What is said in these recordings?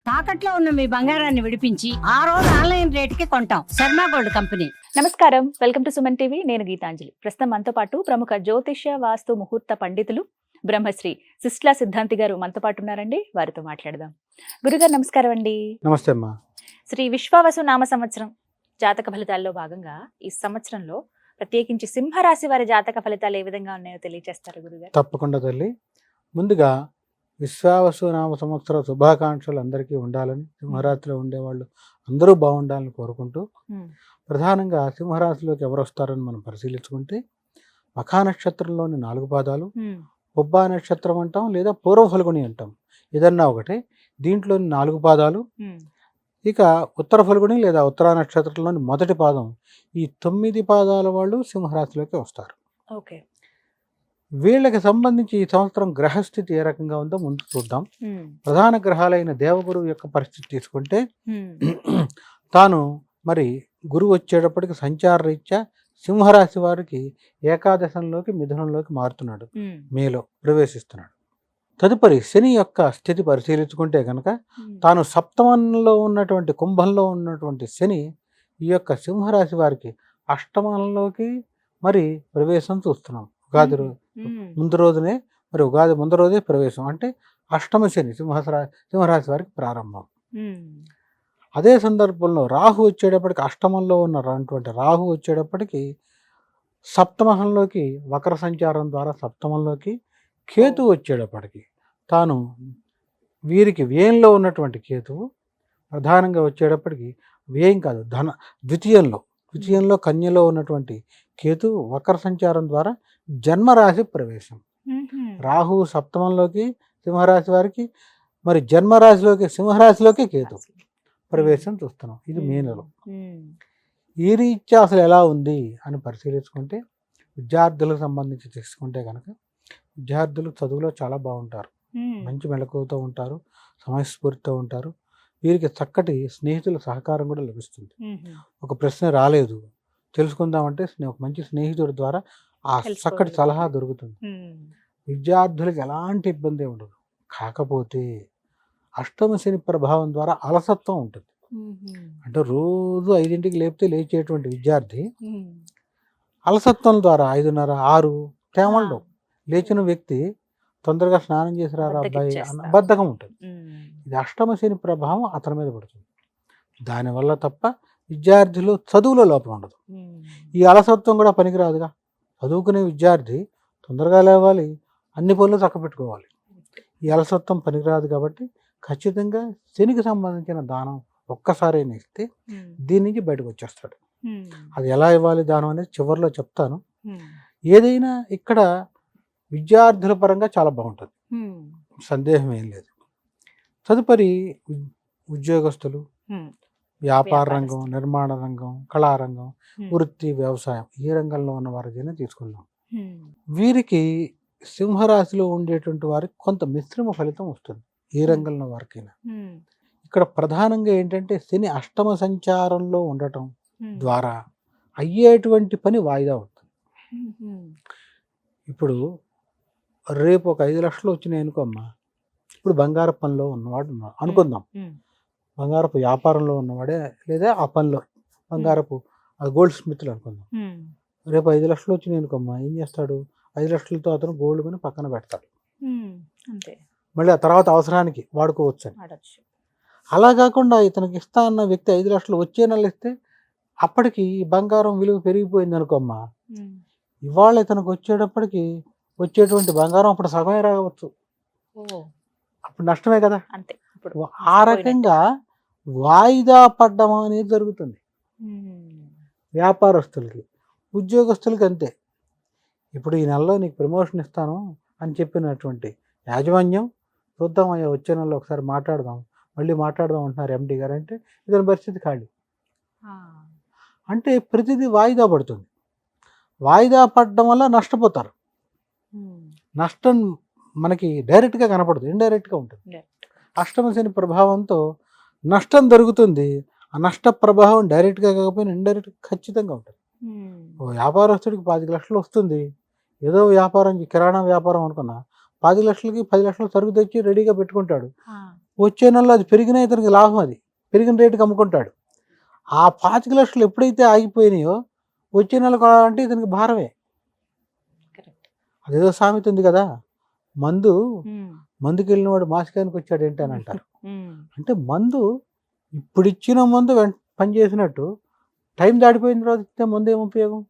తాకట్లో ఉన్న మీ బంగారాన్ని విడిపించి ఆ రోజు ఆన్లైన్ రేటుకి కొంటాం. Sharma gold company. నమస్కారం, వెల్కమ్ టు సుమన్ టీవీ. నేను గీతాంజలి. ప్రస్తుతం మనతో పాటు ప్రముఖ జ్యోతిష్య వాస్తు ముహూర్త పండితులు బ్రహ్మశ్రీ సిస్లా సిద్ధాంతి గారు మనతో పాటు ఉన్నారండి. వారితో మాట్లాడదాం. గురుగారు నమస్కారం అండి. నమస్తే అమ్మా. శ్రీ విశ్వావసు నామ సంవత్సరం జాతక ఫలితాల్లో భాగంగా ఈ సంవత్సరంలో ప్రత్యేకించి సింహరాశి వారి జాతక ఫలితాలు ఏ విధంగా ఉన్నాయో తెలియజేస్తారు గురుగారు. తప్పకుండా తల్లి. ముందుగా విశ్వావసు నామ సంవత్సర శుభాకాంక్షలు అందరికీ ఉండాలని, సింహరాశిలో ఉండేవాళ్ళు అందరూ బాగుండాలని కోరుకుంటూ, ప్రధానంగా సింహరాశిలోకి ఎవరు వస్తారని మనం పరిశీలించుకుంటే, మఖా నక్షత్రంలోని 4 పాదాలు, పుబ్బా నక్షత్రం అంటాం లేదా పూర్వ ఫల్గుని అంటాం, ఏదన్నా ఒకటే. దీంట్లోని 4 పాదాలు, ఇక ఉత్తర ఫల్గుని లేదా ఉత్తరా నక్షత్రంలోని మొదటి పాదం, ఈ 9 పాదాల వాళ్ళు సింహరాశిలోకి వస్తారు. ఓకే. వీళ్ళకి సంబంధించి ఈ సంవత్సరం గ్రహస్థితి ఏ రకంగా ఉందో ముందు చూద్దాం. ప్రధాన గ్రహాలైన దేవగురువు యొక్క పరిస్థితి తీసుకుంటే, తాను మరి గురువు వచ్చేటప్పటికి సంచార రీత్యా సింహరాశి వారికి ఏకాదశంలోకి మిథునంలోకి మారుతున్నాడు, మేలో ప్రవేశిస్తున్నాడు. తదుపరి శని యొక్క స్థితి పరిశీలించుకుంటే కనుక, తాను సప్తమంలో ఉన్నటువంటి కుంభంలో ఉన్నటువంటి శని ఈ యొక్క సింహరాశి వారికి అష్టమంలోకి మరి ప్రవేశం చూస్తున్నాం. ఉగాది ముందు రోజునే, మరి ఉగాది ముందు రోజే ప్రవేశం, అంటే అష్టమ శని సింహరాశి వారికి ప్రారంభం. అదే సందర్భంలో రాహు వచ్చేటప్పటికి, అష్టమంలో ఉన్నటువంటి రాహు వచ్చేటప్పటికి సప్తమంలోకి వక్ర సంచారం ద్వారా సప్తమంలోకి, కేతు వచ్చేటప్పటికి తాను వీరికి వ్యయంలో ఉన్నటువంటి కేతువు ప్రధానంగా వచ్చేటప్పటికి, వ్యయం కాదు ద్వితీయంలో కన్యలో ఉన్నటువంటి కేతు వక్ర సంచారం ద్వారా జన్మరాశి ప్రవేశం. రాహు సప్తమంలోకి సింహరాశి వారికి, మరి జన్మరాశిలోకి సింహరాశిలోకి కేతు ప్రవేశం చూస్తున్నాం. ఇది మే నెల. ఈ రీత్యా అసలు ఎలా ఉంది అని పరిశీలించుకుంటే, విద్యార్థులకు సంబంధించి తీసుకుంటే కనుక, విద్యార్థులు చదువులో చాలా బాగుంటారు, మంచి మెలకువతో ఉంటారు, సమయస్ఫూర్తితో ఉంటారు. వీరికి చక్కటి స్నేహితుల సహకారం కూడా లభిస్తుంది. ఒక ప్రశ్న రాలేదు తెలుసుకుందామంటే ఒక మంచి స్నేహితుడి ద్వారా ఆ చక్కటి సలహా దొరుకుతుంది. విద్యార్థులకు ఎలాంటి ఇబ్బంది ఉండదు. కాకపోతే అష్టమ శని ప్రభావం ద్వారా అలసత్వం ఉంటుంది. అంటే రోజు 5ంటికి లేపితే లేచేటువంటి విద్యార్థి అలసత్వం ద్వారా 5:30, 6 తేమల్లో లేచిన వ్యక్తి తొందరగా స్నానం చేసి రారా అబ్బాయి అన్న బద్ధకం ఉంటుంది. ఇది అష్టమ శని ప్రభావం అతని మీద పడుతుంది. దానివల్ల తప్ప విద్యార్థులు చదువులో లోపం ఉండదు. ఈ అలసత్వం కూడా పనికిరాదుగా. చదువుకునే విద్యార్థి తొందరగా లేవాలి, అన్ని పనులు చక్కబెట్టుకోవాలి. ఈ అలసత్వం పనికిరాదు. కాబట్టి ఖచ్చితంగా శనికి సంబంధించిన దానం ఒక్కసారైనా ఇస్తే దీని నుంచి బయటకు వచ్చేస్తాడు. అది ఎలా ఇవ్వాలి దానం అనేది చివరిలో చెప్తాను. ఏదైనా ఇక్కడ విద్యార్థుల పరంగా చాలా బాగుంటుంది, సందేహం ఏం లేదు. తదుపరి ఉద్యోగస్తులు, వ్యాపార రంగం, నిర్మాణ రంగం, కళారంగం, వృత్తి, వ్యవసాయం, ఈ రంగంలో ఉన్న వారికైనా తీసుకుందాం. వీరికి సింహరాశిలో ఉండేటువంటి వారికి కొంత మిశ్రమ ఫలితం వస్తుంది. ఏ రంగంలో వారికైనా ఇక్కడ ప్రధానంగా ఏంటంటే, శని అష్టమ సంచారంలో ఉండటం ద్వారా అయ్యేటువంటి పని వాయిదా అవుతుంది. ఇప్పుడు రేపు ఒక 5 లక్షలు వచ్చినాయి అనుకోమ్మా, ఇప్పుడు బంగారు పనిలో ఉన్నవాడు అనుకుందాం, బంగారపు వ్యాపారంలో ఉన్నవాడే లేదా ఆ పనిలో బంగారపు గోల్డ్ స్మిత్లు అనుకుందాం. రేపు 5 లక్షలు వచ్చినాయి అనుకోమ్మా, ఏం చేస్తాడు? 5 లక్షలతో అతను గోల్డ్ కొని పక్కన పెడతాడు. మళ్ళీ ఆ తర్వాత అవసరానికి వాడుకోవచ్చు అని. అలా కాకుండా ఇతనికి ఇస్తా అన్న వ్యక్తి 5 లక్షలు వచ్చే నెల ఇస్తే, అప్పటికి ఈ బంగారం విలువ పెరిగిపోయింది అనుకోమ్మా, ఇవాళ ఇతనికి వచ్చేటప్పటికి వచ్చేటువంటి బంగారం అప్పుడు సగమే రావచ్చు, అప్పుడు నష్టమే కదా. ఆ రకంగా వాయిదా పడ్డం అనేది జరుగుతుంది వ్యాపారస్తులకి. ఉద్యోగస్తులకి అంతే. ఇప్పుడు ఈ నెలలో నీకు ప్రమోషన్ ఇస్తాను అని చెప్పినటువంటి యాజమాన్యం, చూద్దాం అయ్యా వచ్చే నెలలో ఒకసారి మాట్లాడదాం, మళ్ళీ మాట్లాడదాం అంటున్నారు ఎండి గారు అంటే, ఇతని పరిస్థితి ఖాళీ. అంటే ప్రతిదీ వాయిదా పడుతుంది. వాయిదా పడడం వల్ల నష్టపోతారు. నష్టం మనకి డైరెక్ట్గా కనపడదు, ఇండైరెక్ట్గా ఉంటుంది. అష్టమ శని ప్రభావంతో నష్టం జరుగుతుంది. ఆ నష్ట ప్రభావం డైరెక్ట్గా కాకపోయినా ఇండైరెక్ట్గా ఖచ్చితంగా ఉంటుంది. ఓ వ్యాపారస్తుడికి 5 లక్షలు వస్తుంది, ఏదో వ్యాపారం కిరాణా వ్యాపారం అనుకున్నా, 10 లక్షలకి 10 లక్షలు సరుకు తెచ్చి రెడీగా పెట్టుకుంటాడు. వచ్చే నెలలో అది పెరిగినా ఇతనికి లాభం, అది పెరిగిన రేటుకి అమ్ముకుంటాడు. ఆ 25 లక్షలు ఎప్పుడైతే ఆగిపోయినాయో వచ్చే నెల కొనాలంటే ఇతనికి భారమే. అదేదో సామెత ఉంది కదా, మందుకి వెళ్ళినవాడు మాసికానికి వచ్చాడు ఏంటి అని అంటారు. అంటే మందు ఇప్పుడు ఇచ్చిన మందు పని చేసినట్టు టైం దాటిపోయిన తర్వాత ఇస్తే మందు ఏం ఉపయోగం.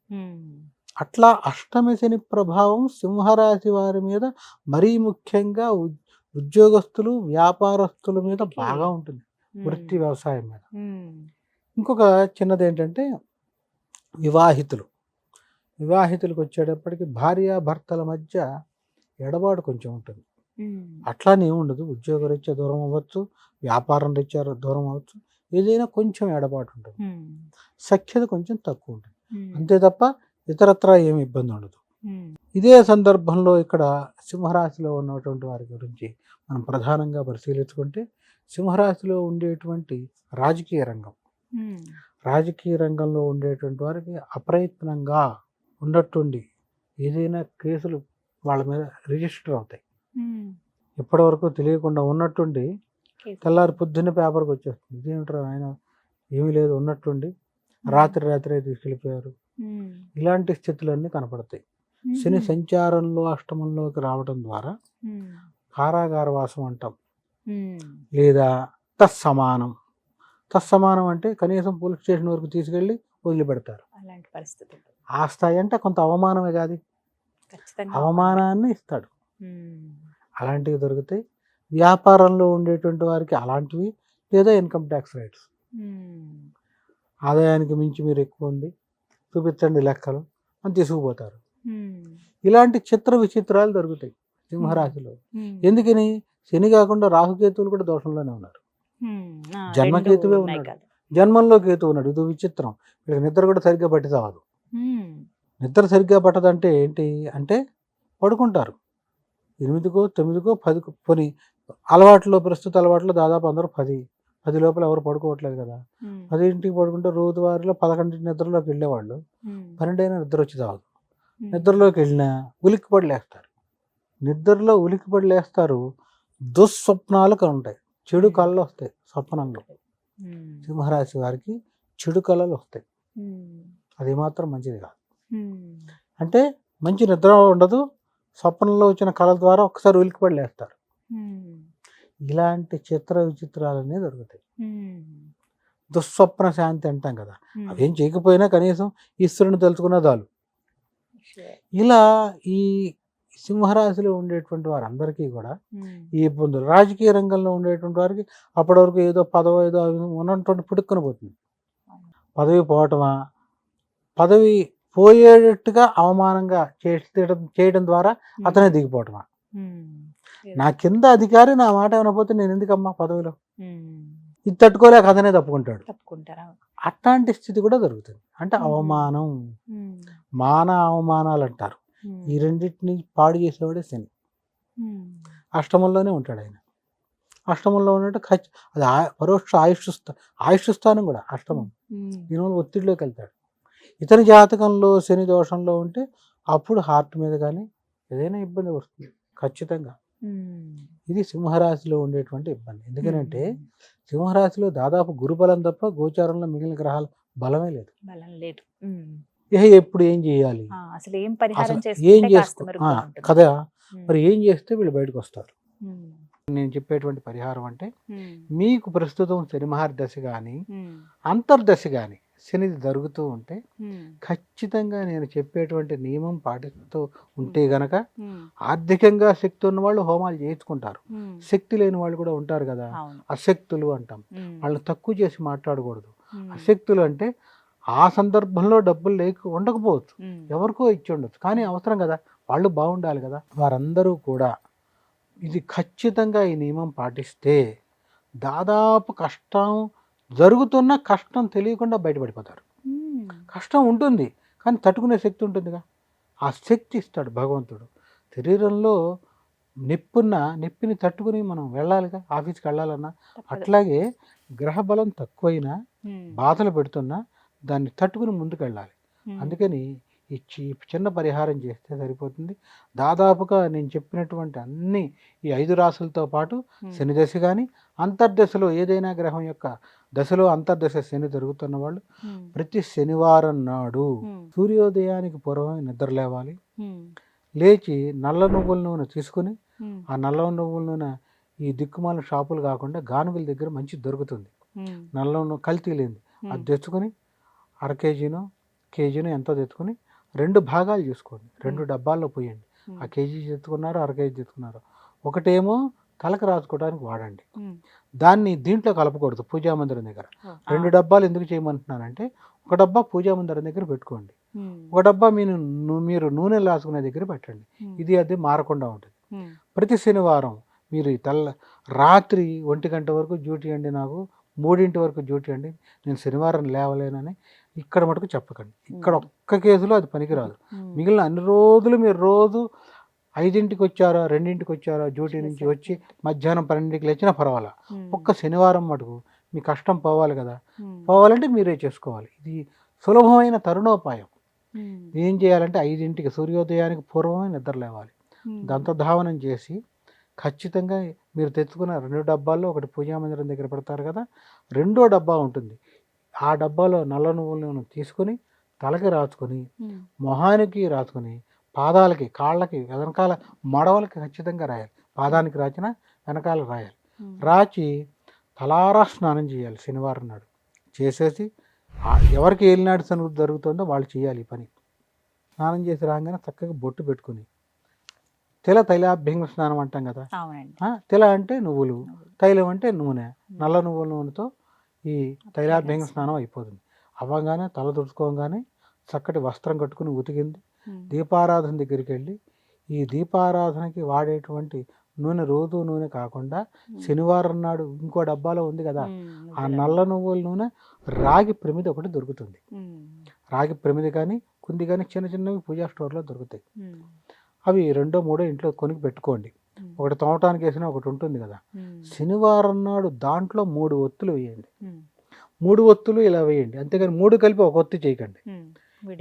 అట్లా అష్టమి శని ప్రభావం సింహరాశి వారి మీద మరీ ముఖ్యంగా ఉద్యోగస్తులు వ్యాపారస్తుల మీద బాగా ఉంటుంది, వృత్తి వ్యవసాయం మీద. ఇంకొక చిన్నది ఏంటంటే వివాహితులకు వచ్చేటప్పటికి భార్యాభర్తల మధ్య ఎడబాటు కొంచెం ఉంటుంది. అట్లానే ఉండదు, ఉద్యోగ రీత్యా దూరం అవ్వచ్చు, వ్యాపారం రీత్యా దూరం అవ్వచ్చు, ఏదైనా కొంచెం ఎడబాటు ఉంటుంది, సఖ్యత కొంచెం తక్కువ ఉంటుంది, అంతే తప్ప ఇతరత్రా ఏమి ఇబ్బంది ఉండదు. ఇదే సందర్భంలో ఇక్కడ సింహరాశిలో ఉన్నటువంటి వారి గురించి మనం ప్రధానంగా పరిశీలించుకుంటే, సింహరాశిలో ఉండేటువంటి రాజకీయ రంగంలో ఉండేటువంటి వారికి అప్రయత్నంగా ఉన్నట్టుండి ఏదైనా కేసులు వాళ్ళ మీద రిజిస్టర్ అవుతాయి. ఇప్పటి వరకు తెలియకుండా ఉన్నట్టుండి తెల్లారి పొద్దున్నే పేపర్కి వచ్చేస్తుంది, ఇదేమిటారు ఆయన ఏమీ లేదు ఉన్నట్టుండి రాత్రే తీసుకెళ్ళిపోయారు. ఇలాంటి స్థితులన్నీ కనపడతాయి. శని సంచారంలో అష్టమంలోకి రావడం ద్వారా కారాగార వాసం అంటాం, లేదా తత్సమానం అంటే కనీసం పోలీస్ స్టేషన్ వరకు తీసుకెళ్ళి వదిలిపెడతారు. అలాంటి పరిస్థితి ఆ స్థాయి అంటే కొంత అవమానమే కాదు, అవమానాన్ని ఇస్తాడు. అలాంటివి దొరుకుతాయి. వ్యాపారంలో ఉండేటువంటి వారికి అలాంటివి, లేదా ఇన్కమ్ ట్యాక్స్ రైట్స్, ఆదాయానికి మించి మీరు ఎక్కువ ఉంది చూపించండి లెక్కలు అని తీసుకుపోతారు. ఇలాంటి చిత్ర విచిత్రాలు దొరుకుతాయి సింహరాశిలో. ఎందుకని? శని కాకుండా రాహుకేతువులు కూడా దోషంలోనే ఉన్నారు. జన్మకేతువే ఉన్నాడు, జన్మంలో కేతువు ఉన్నాడు. ఇది విచిత్రం. వీళ్ళకి నిద్ర కూడా సరిగ్గా పట్టి చావదు. నిద్ర సరిగ్గా పట్టదంటే ఏంటి అంటే పడుకుంటారు 8కో 9కో 10కో. పోనీ ప్రస్తుత అలవాట్లో దాదాపు అందరూ 10 లోపల ఎవరు పడుకోవట్లేదు కదా. 10ంటికి పడుకుంటే రోజువారీలో 11ంటికి నిద్రలోకి వెళ్ళేవాళ్ళు 12 అయినా నిద్ర వచ్చి చావదు. నిద్రలోకి వెళ్ళినా ఉలిక్కిపడి లేస్తారు. దుస్వప్నాలు ఉంటాయి, చెడు కళలు వస్తాయి స్వప్నంలో. సింహరాశి వారికి చెడు కళలు వస్తాయి, అది మాత్రం మంచిది కాదు. అంటే మంచి నిద్ర ఉండదు, స్వప్నంలో వచ్చిన కళల ద్వారా ఒకసారి ఉలిక్కిపడి లేస్తారు. ఇలాంటి చిత్ర విచిత్రాలన్నీ దొరుకుతాయి. దుస్వప్న శాంతి అంటాం కదా, అవేం చేయకపోయినా కనీసం ఈశ్వరుని తలుచుకున్న చాలు. ఇలా ఈ సింహరాశిలో ఉండేటువంటి వారందరికీ కూడా ఈ ఇబ్బందులు. రాజకీయ రంగంలో ఉండేటువంటి వారికి అప్పటి వరకు ఏదో పదవి ఏదో ఉన్నటువంటి పుట్టుకొని పోతుంది. పదవి పోవటమా, పదవి పోయేటట్టుగా అవమానంగా చేయడం ద్వారా అతనే దిగిపోవటమా. నా కింద అధికారి నా మాట వినకపోతే నేను ఎందుకమ్మా పదవిలో, ఇది తట్టుకోలేక అతనే తప్పుకుంటాడు. అట్లాంటి స్థితి కూడా దొరుకుతుంది. అంటే అవమానం, అవమానాలు అంటారు. ఈ రెండింటిని పాడు చేసేవాడే శని. అష్టమంలోనే ఉంటాడు ఆయన. అష్టమంలో ఉన్నట్టు అది పరోక్ష ఆయుష్ స్థానం కూడా అష్టమం. దీనివల్ల ఒత్తిడిలోకి వెళ్తాడు. ఇతని జాతకంలో శని దోషంలో ఉంటే అప్పుడు హార్ట్ మీద కానీ ఏదైనా ఇబ్బంది వస్తుంది ఖచ్చితంగా. ఇది సింహరాశిలో ఉండేటువంటి ఇబ్బంది. ఎందుకంటే సింహరాశిలో దాదాపు గురుబలం తప్ప గోచారంలో మిగిలిన గ్రహాల బలమే లేదు. ఎప్పుడు ఏం చేయాలి, అసలు ఏం పరిహారం ఏం చేసుకో కదా. మరి ఏం చేస్తే వీళ్ళు బయటకు వస్తారు? నేను చెప్పేటువంటి పరిహారం అంటే, మీకు ప్రస్తుతం శని మహర్దశ కానీ అంతర్దశ కానీ శని జరుగుతూ ఉంటే ఖచ్చితంగా నేను చెప్పేటువంటి నియమం పాటిస్తూ ఉంటే గనక ఆర్థికంగా శక్తి ఉన్న వాళ్ళు హోమాలు చేయించుకుంటారు. శక్తి లేని వాళ్ళు కూడా ఉంటారు కదా, అశక్తులు అంటాం. వాళ్ళని తక్కువ చేసి మాట్లాడకూడదు. అశక్తులు అంటే ఆ సందర్భంలో డబ్బులు ఉండకపోవచ్చు, ఎవరికో ఇచ్చి ఉండొచ్చు, కానీ అవసరం కదా, వాళ్ళు బాగుండాలి కదా. వారందరూ కూడా ఇది ఖచ్చితంగా ఈ నియమం పాటిస్తే దాదాపు కష్టం జరుగుతున్న కష్టం తెలియకుండా బయటపడిపోతారు. కష్టం ఉంటుంది కానీ తట్టుకునే శక్తి ఉంటుందిగా, ఆ శక్తి ఇస్తాడు భగవంతుడు. శరీరంలో నొప్పిని తట్టుకుని మనం వెళ్ళాలిగా, ఆఫీస్కి వెళ్ళాలన్నా. అట్లాగే గ్రహబలం తక్కువైనా బాధలు పెడుతున్నా దాన్ని తట్టుకుని ముందుకు వెళ్ళాలి. అందుకని ఇచ్చి చిన్న పరిహారం చేస్తే సరిపోతుంది. దాదాపుగా నేను చెప్పినటువంటి అన్ని ఈ 5 రాసులతో పాటు శని దశ కానీ అంతర్దశలో ఏదైనా గ్రహం యొక్క దశలో అంతర్దశ శని జరుగుతున్న వాళ్ళు ప్రతి శనివారం నాడు సూర్యోదయానికి పూర్వమే నిద్ర లేవాలి. లేచి నల్ల నువ్వుల నూనె తీసుకుని ఆ నల్ల నువ్వుల నూనె ఈ దిక్కుమాల షాపులు కాకుండా గానుగుల దగ్గర మంచి దొరుకుతుంది. నల్ల నూనె కల్తీ లేనిది అది తెచ్చుకొని అర కేజీనో కేజీనో ఎంతో తెచ్చుకొని 2 భాగాలు చేసుకోండి. 2 డబ్బాల్లో పోయండి. ఆ కేజీ తెచ్చుకున్నారు, అర కేజీ తెచ్చుకున్నారు. ఒకటేమో తలకు రాసుకోవడానికి వాడండి. దాన్ని దీంట్లో కలపకూడదు. పూజా మందిరం దగ్గర 2 డబ్బాలు ఎందుకు చేయమంటున్నానంటే, ఒక డబ్బా పూజా మందిరం దగ్గర పెట్టుకోండి, ఒక డబ్బా మీరు నూనె రాసుకునే దగ్గర పెట్టండి. అది మారకుండా ఉంటుంది. ప్రతి శనివారం మీరు రాత్రి 1 గంట వరకు డ్యూటీ అండి, నాకు 3 వరకు డ్యూటీ అండి, నేను శనివారం లేవలేనని ఇక్కడ మటుకు చెప్పకండి. ఇక్కడ ఒక్క కేసులో అది పనికిరాదు. మిగిలిన అన్ని రోజులు మీరు రోజు 5ంటికి వచ్చారా 2ంటికి వచ్చారా డ్యూటీ నుంచి వచ్చి మధ్యాహ్నం 12ంటికి లేచినా పర్వాలా. ఒక్క శనివారం మటుకు మీ కష్టం పోవాలి కదా, పోవాలంటే మీరే చేసుకోవాలి. ఇది సులభమైన తరుణోపాయం. ఏం చేయాలంటే 5ంటికి సూర్యోదయానికి పూర్వమే నిద్ర లేవాలి. దంతధావనం చేసి ఖచ్చితంగా మీరు తెచ్చుకున్న 2 డబ్బాల్లో ఒకటి పూజా మందిరం దగ్గర పెడతారు కదా, 2వ డబ్బా ఉంటుంది. ఆ డబ్బాలో నల్ల నువ్వుల నూనె తీసుకొని తలకి రాసుకొని మొహానికి రాసుకొని పాదాలకి కాళ్ళకి వెనకాల మడవలకి ఖచ్చితంగా రాయాలి. పాదానికి రాచిన వెనకాల రాయాలి. రాచి తలారా స్నానం చేయాలి శనివారం నాడు. చేసేసి ఎవరికి ఏలినాడు సను జరుగుతుందో వాళ్ళు చేయాలి ఈ పని. స్నానం చేసి రాగానే చక్కగా బొట్టు పెట్టుకుని తైలాభ్యంగ స్నానం అంటాం కదా. తెల అంటే నువ్వులు, తైలం అంటే నూనె. నల్ల నువ్వుల నూనెతో ఈ తైలాభ్యంగ స్నానం అయిపోతుంది. అవ్వగానే తల తుడుచుకోగానే చక్కటి వస్త్రం కట్టుకుని ఉతికింది దీపారాధన దగ్గరికి వెళ్ళి, ఈ దీపారాధనకి వాడేటువంటి నూనె రోజు నూనె కాకుండా శనివారం నాడు ఇంకో డబ్బాలో ఉంది కదా, ఆ నల్ల నువ్వుల నూనె రాగి ప్రమిది ఒకటి దొరుకుతుంది. రాగి ప్రమిది కానీ కుంది కానీ చిన్న చిన్నవి పూజా స్టోర్లో దొరుకుతాయి. అవి 2, 3 ఇంట్లో కొనికి పెట్టుకోండి. ఒకటి తోమటానికి వేసిన ఒకటి ఉంటుంది కదా. శనివారం నాడు దాంట్లో 3 ఒత్తులు వేయండి. 3 ఒత్తులు ఇలా వేయండి, అంతేగాని 3 కలిపి ఒక ఒత్తి చేయకండి.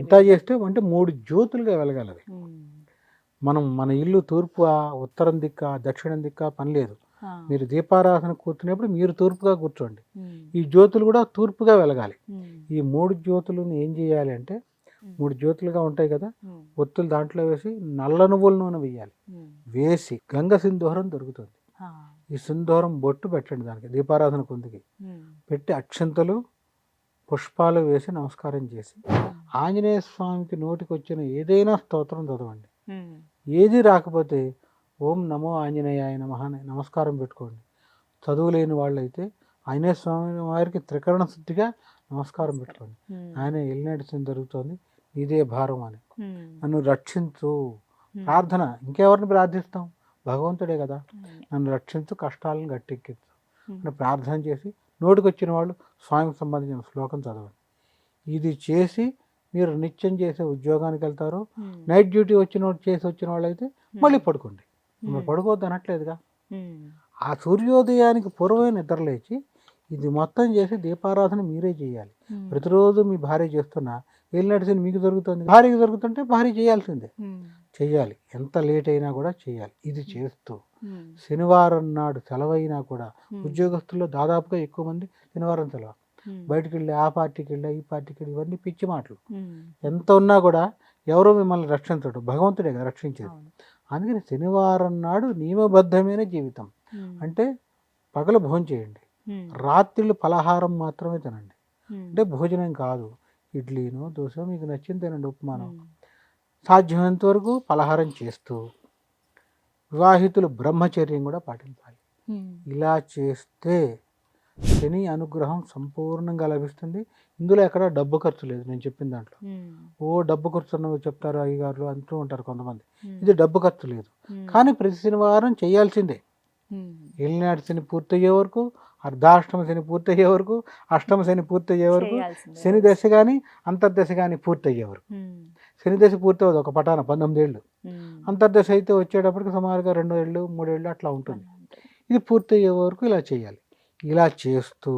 ఇంత చేస్తే అంటే 3 జ్యోతులుగా వెలగాలి. మన ఇల్లు తూర్పు ఉత్తరం దిక్క దక్షిణం దిక్క పని లేదు. మీరు దీపారాధన కూర్చునేప్పుడు మీరు తూర్పుగా కూర్చోండి. ఈ జ్యోతులు కూడా తూర్పుగా వెలగాలి. ఈ 3 జ్యోతులను ఏం చేయాలి అంటే, 3 జ్యోతులుగా ఉంటాయి కదా, ఒత్తులు దాంట్లో వేసి నల్ల నువ్వుల నూనె వేయాలి. వేసి గంగ సింధూరం దొరుకుతుంది. ఈ సింధూరం బొట్టు పెట్టండి దానికి, దీపారాధన కుందికి పెట్టి అక్షంతలు పుష్పాలు వేసి నమస్కారం చేసి ఆంజనేయ స్వామికి నోటికి వచ్చిన ఏదైనా స్తోత్రం చదవండి. ఏది రాకపోతే ఓం నమో ఆంజనేయాయ నమః అని నమస్కారం పెట్టుకోండి. చదువు లేని వాళ్ళు అయితే ఆంజనేయ స్వామి వారికి త్రికరణ శుద్ధిగా నమస్కారం పెట్టుకోండి. ఆయన ఎల్లినడిసిన జరుగుతుంది, ఇదే భారం అని, నన్ను రక్షించు. ప్రార్థన ఇంకెవరిని ప్రార్థిస్తాం, భగవంతుడే కదా, నన్ను రక్షించు, కష్టాలను గట్టెక్కించు అని ప్రార్థన చేసి నోటికి వచ్చిన వాళ్ళు స్వామికి సంబంధించిన శ్లోకం చదవండి. ఇది చేసి మీరు నిత్యం చేసే ఉద్యోగానికి వెళ్తారు. నైట్ డ్యూటీ చేసి వచ్చిన వాళ్ళు అయితే మళ్ళీ పడుకోండి. పడుకోవద్దు అనట్లేదుగా. ఆ సూర్యోదయానికి పూర్వమే నిద్ర లేచి ఇది మొత్తం చేసి దీపారాధన మీరే చేయాలి. ప్రతిరోజు మీ భార్య చేస్తున్నా వెళ్ళినట్టు మీకు దొరుకుతుంది, భార్యకి దొరుకుతుంటే భార్య చేయాల్సిందే, చెయ్యాలి. ఎంత లేట్ అయినా కూడా చేయాలి. ఇది చేస్తూ శనివారం నాడు సెలవైనా కూడా, ఉద్యోగస్తుల్లో దాదాపుగా ఎక్కువ మంది శనివారం సెలవు, బయటికి వెళ్ళి ఆ పార్టీకి వెళ్ళి ఈ పార్టీకి వెళ్ళి, ఇవన్నీ పిచ్చి మాటలు. ఎంత ఉన్నా కూడా ఎవరో మిమ్మల్ని రక్షించడు, భగవంతుడే కదా రక్షించేది. అందుకని శనివారం నాడు నియమబద్ధమైన జీవితం అంటే పగలు భోజనం చేయండి, రాత్రిళ్ళు పలహారం మాత్రమే తినండి. అంటే భోజనం కాదు, ఇడ్లీనో దోశ మీకు నచ్చింది తినండి, ఉప్మానో. సాధ్యమైనంత వరకు పలహారం చేస్తూ వివాహితులు బ్రహ్మచర్యం కూడా పాటించాలి. ఇలా చేస్తే శని అనుగ్రహం సంపూర్ణంగా లభిస్తుంది. ఇందులో ఎక్కడ డబ్బు ఖర్చు లేదు. నేను చెప్పిన దాంట్లో డబ్బు ఖర్చు అన్నవి చెప్తారు అయ్యగారులు అంటూ ఉంటారు కొంతమంది. ఇది డబ్బు ఖర్చు లేదు, కానీ ప్రతి శనివారం చేయాల్సిందే. ఏలినాటి శని పూర్తయ్యే వరకు, అర్ధాష్టమ శని పూర్తయ్యే వరకు, అష్టమ శని పూర్తయ్యే వరకు, శని దశ కానీ అంతర్దశ కానీ పూర్తయ్యే వరకు. శని దశ పూర్తవుతుంది ఒక పటాన 19 ఏళ్ళు, అంతర్దశ అయితే వచ్చేటప్పటికి సుమారుగా 2 ఏళ్ళు 3 ఏళ్ళు అట్లా ఉంటుంది. ఇది పూర్తయ్యే వరకు ఇలా చేయాలి. ఇలా చేస్తూ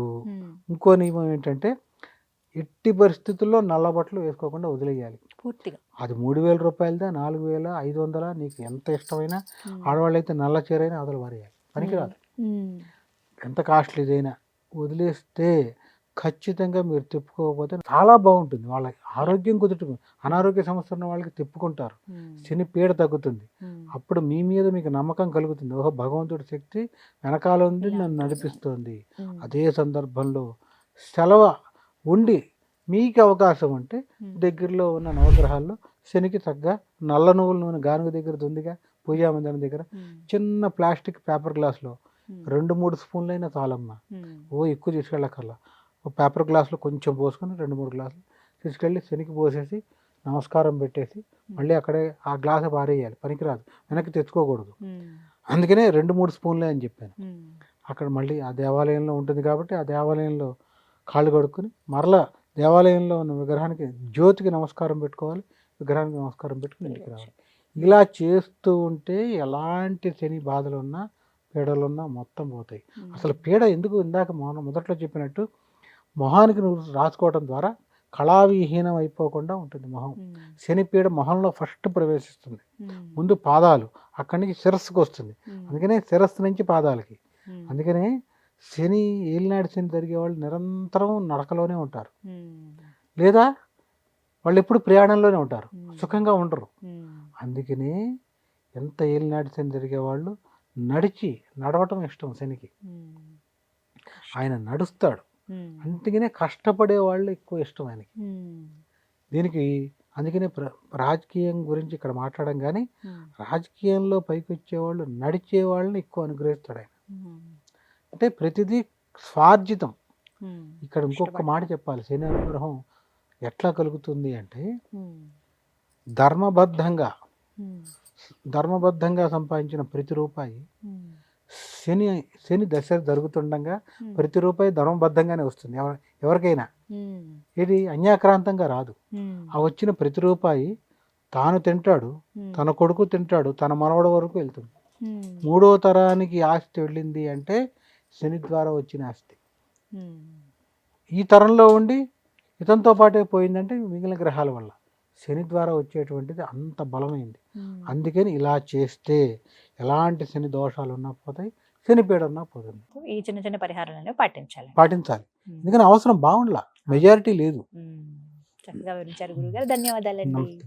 ఇంకో నియమం ఏంటంటే, ఎట్టి పరిస్థితుల్లో నల్ల బట్టలు వేసుకోకుండా వదిలేయాలి. పూర్తిగా. అది 3000 రూపాయలదా, 4500 నీకు ఎంత ఇష్టమైనా, ఆడవాళ్ళైతే నల్ల చీరైనా అవతల పారేయాలి, పనికిరాదు. ఎంత కాస్ట్లీదైనా వదిలేస్తే ఖచ్చితంగా మీరు తిప్పుకోకపోతే చాలా బాగుంటుంది. వాళ్ళ ఆరోగ్యం కుదుట, అనారోగ్య సమస్య ఉన్న వాళ్ళకి తిప్పుకుంటారు, శని పీడ తగ్గుతుంది. అప్పుడు మీ మీద మీకు నమ్మకం కలుగుతుంది, ఓహో భగవంతుడి శక్తి వెనకాల ఉంది, నన్ను నడిపిస్తుంది. అదే సందర్భంలో సెలవు ఉండి మీకు అవకాశం ఉంటే దగ్గరలో ఉన్న నవగ్రహాల్లో శనికి తగ్గ నల్ల నువ్వుల నూనె గానుగ దగ్గర ఉందిగా, పూజా మందిరం దగ్గర చిన్న ప్లాస్టిక్ పేపర్ గ్లాస్లో 2-3 స్పూన్లైనా చాలమ్మా, ఓ ఎక్కువ తీసుకెళ్ళకల్లా. ఒక పేపర్ గ్లాసులో కొంచెం పోసుకొని 2-3 గ్లాసులు తీసుకెళ్ళి శనికి పోసేసి నమస్కారం పెట్టేసి మళ్ళీ అక్కడే ఆ గ్లాసు పారేయాలి, పనికిరాదు, వెనక్కి తెచ్చుకోకూడదు. అందుకనే 2-3 స్పూన్లే అని చెప్పాను. అక్కడ మళ్ళీ ఆ దేవాలయంలో ఉంటుంది కాబట్టి ఆ దేవాలయంలో కాళ్ళు కడుక్కొని మరలా దేవాలయంలో ఉన్న విగ్రహానికి జ్యోతికి నమస్కారం పెట్టుకోవాలి, విగ్రహానికి నమస్కారం పెట్టుకుని ఇంటికి రావాలి. ఇలా చేస్తూ ఉంటే ఎలాంటి శని బాధలున్నా పీడలున్నా మొత్తం పోతాయి. అసలు పీడ ఎందుకు, ఇందాక మొదట్లో చెప్పినట్టు మొహానికి నువ్వు రాసుకోవడం ద్వారా కళావిహీనం అయిపోకుండా ఉంటుంది మొహం. శని పీడ మొహంలో ఫస్ట్ ప్రవేశిస్తుంది, ముందు పాదాలు, అక్కడి నుంచి శిరస్సుకు వస్తుంది. అందుకనే శిరస్సు నుంచి పాదాలకి. అందుకనే శని ఏలినాడు శని జరిగే వాళ్ళు నిరంతరం నడకలోనే ఉంటారు, లేదా వాళ్ళు ఎప్పుడు ప్రయాణంలోనే ఉంటారు, సుఖంగా ఉండరు. అందుకనే ఎంత ఏలినాడు శని జరిగే వాళ్ళు నడవటం ఇష్టం శనికి, ఆయన నడుస్తాడు. అందుకనే కష్టపడే వాళ్ళు ఎక్కువ ఇష్టం ఆయనకి. దీనికి అందుకనే రాజకీయం గురించి ఇక్కడ మాట్లాడడం కానీ, రాజకీయంలో పైకి వచ్చేవాళ్ళు నడిచే వాళ్ళని ఎక్కువ అనుగ్రహిస్తాడు ఆయన. అంటే ప్రతిదీ స్వార్జితం. ఇక్కడ ఇంకొక మాట చెప్పాలి, శని అనుగ్రహం ఎట్లా కలుగుతుంది అంటే ధర్మబద్ధంగా సంపాదించిన ప్రతి రూపాయి శని దశ జరుగుతుండగా ప్రతి రూపాయి ధర్మబద్ధంగానే వస్తుంది ఎవరికైనా. ఇది అన్యాక్రాంతంగా రాదు. ఆ వచ్చిన ప్రతి రూపాయి తాను తింటాడు, తన కొడుకు తింటాడు, తన మనవడు వరకు వెళ్తుంది. 3వ తరానికి ఆస్తి వెళ్ళింది అంటే శని ద్వారా వచ్చిన ఆస్తి. ఈ తరంలో ఉండి ఇతనితో పాటే పోయిందంటే మిగిలిన గ్రహాల వల్ల. శని ద్వారా వచ్చేటువంటిది అంత బలమైంది. అందుకని ఇలా చేస్తే ఎలాంటి శని దోషాలు ఉన్నా పోతాయి, శని పీడ ఉన్నా పోతుంది. ఈ చిన్న చిన్న పరిహారాలను పాటించాలి. ఎందుకని అవసరం బాగుండలా, మెజారిటీ లేదు. చక్కగా వివరించారు గురుగారు, ధన్యవాదాలండి. నమస్తే.